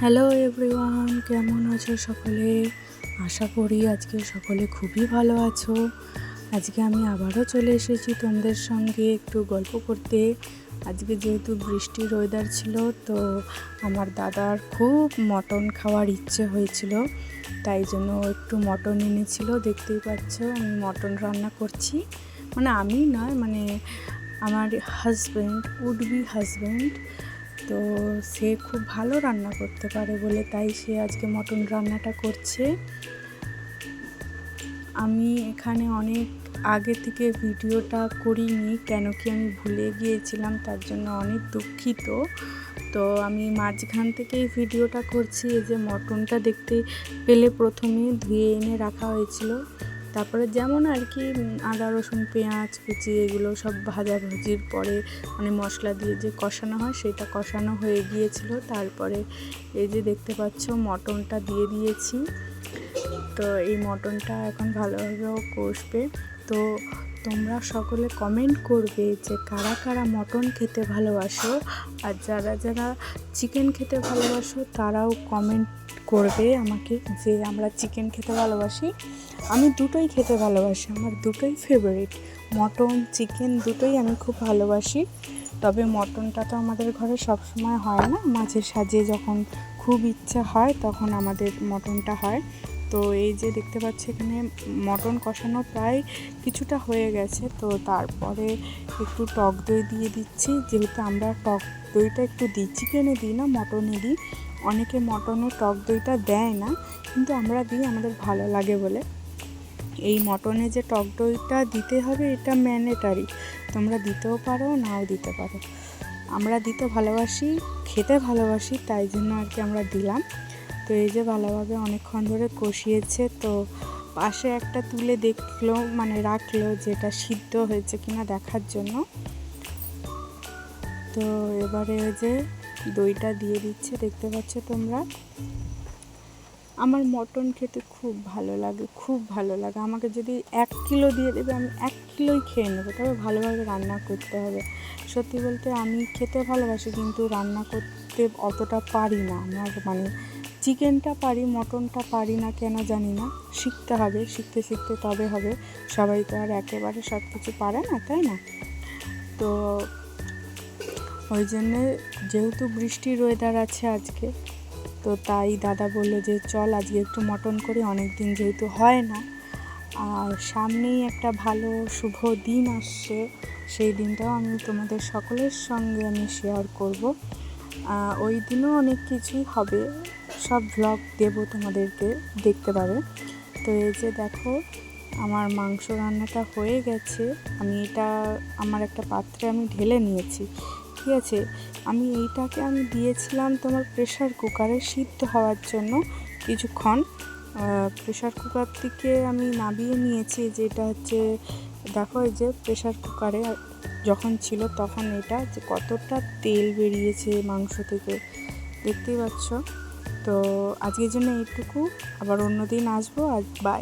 Hello everyone, কেমন আছো সকলে? আশা করি আজকে সকলে খুবই ভালো আছো। আজকে আমি আবারও চলে এসেছি তোমাদের সঙ্গে একটু গল্প করতে। আজকে যেহেতু বৃষ্টির ওয়েদার ছিল, তো আমার দাদার খুব মটন খাওয়ার ইচ্ছে হয়েছিল, তাই জন্য একটু মটন এনেছিল। দেখতেই পাচ্ছ আমি মটন রান্না করছি, মানে আমি নয়, মানে আমার হাজব্যান্ড, উড বি হাজব্যান্ড। তো সে খুব ভালো রান্না করতে পারে বলে তাই সে আজকে মটন রান্নাটা করছে। আমি এখানে অনেক আগে থেকে ভিডিওটা করিনি, কেন কি আমি ভুলে গিয়েছিলাম, তার জন্য অনেক দুঃখিত। তো আমি মাঝখান থেকেই ভিডিওটা করছি। এই যে মটনটা দেখতে পেলে প্রথমে ধুয়ে এনে রাখা হয়েছিল, তারপরে যেমন আর কি আদা রসুন পেঁয়াজ কুচি এগুলো সব ভাজাভুজির পরে মানে মশলা দিয়ে যে কষানো হয় সেটা কষানো হয়ে গিয়েছিল। তারপরে এই যে দেখতে পাচ্ছ মটনটা দিয়ে দিয়েছি। তো এই মটনটা এখন ভালোভাবেও কষবে। তো তোমরা সকলে কমেন্ট করবে যে কারা কারা মটন খেতে ভালোবাসো, আর যারা যারা চিকেন খেতে ভালোবাসো তারাও কমেন্ট করবে আমাকে যে আমরা চিকেন খেতে ভালোবাসি। আমি দুটোই খেতে ভালোবাসি, আমার দুটোই ফেভারিট, মটন চিকেন দুটোই আমি খুব ভালোবাসি। তবে মটনটা তো আমাদের ঘরে সবসময় হয় না, মাঝে সাঝে যখন খুব ইচ্ছা হয় তখন আমাদের মটনটা হয়। তো এই যে দেখতে পাচ্ছি এখানে মটন কষানো প্রায় কিছুটা হয়ে গেছে। তো তারপরে একটু টক দই দিয়ে দিচ্ছি, যেহেতু আমরা টক দইটা একটু দিই, চিকেনে দিই না মটনে দিই। অনেকে মটনে টক দইটা দেয় না, কিন্তু আমরা দিই, আমাদের ভালো লাগে বলে। এই মটনে যে টক দইটা দিতে হবে এটা ম্যান্ডেটারি, তোমরা দিতেও পারো নাও দিতে পারো। আমরা দিতে ভালোবাসি, খেতে ভালোবাসি, তাই জন্য আর কি আমরা দিলাম। তো এই যে ভালোভাবে অনেকক্ষণ ধরে কষিয়েছে। তো পাশে একটা তুলে দেখলো, মানে রাখলো যেটা সিদ্ধ হয়েছে কিনা দেখার জন্য। তো এবারে যে দইটা দিয়ে দিচ্ছে, দেখতে পাচ্ছ তোমরা। আমার মটন খেতে খুব ভালো লাগে, খুব ভালো লাগে। আমাকে যদি 1 কিলো দিয়ে দেবে আমি 1 কিলোই খেয়ে নেবো, তবে ভালোভাবে রান্না করতে হবে। সত্যি বলতে আমি খেতে ভালোবাসি, কিন্তু রান্না করতে অতটা পারি না। আমার মানে চিকেনটা পারি, মটনটা পারি না, কেন জানি না। শিখতে হবে, শিখতে শিখতে তবে হবে। সবাই তো আর একেবারে সব কিছু পারে না, তাই না? তো ওই জন্যে, যেহেতু বৃষ্টির ওয়েদার আছে আজকে, তো তাই দাদা বললো যে চল আজকে একটু মটন করি, অনেক দিন যেহেতু হয় না। আর সামনেই একটা ভালো শুভ দিন আসছে, সেই দিনটাও আমি তোমাদের সকলের সঙ্গে আমি শেয়ার করব। ওই দিনও অনেক কিছুই হবে, সব ভ্লগ দেবো তোমাদেরকে, দেখতে পাবে। তো এই যে দেখো আমার মাংস রান্নাটা হয়ে গেছে। আমি এটা আমার একটা পাত্রে আমি ঢেলে নিয়েছি, ঠিক আছে। আমি এইটাকে আমি দিয়েছিলাম তোমার প্রেশার কুকারে সিদ্ধ হওয়ার জন্য কিছুক্ষণ। প্রেশার কুকার থেকে আমি নামিয়ে নিয়েছি, যেটা হচ্ছে দেখো এই যে প্রেশার কুকারে যখন ছিল তখন এটা যে কতটা তেল বেরিয়েছে মাংস থেকে, দেখতেই পাচ্ছ। তো আজকের জন্য এইটুকু, আবার অন্য দিন আসবো। আর বাই।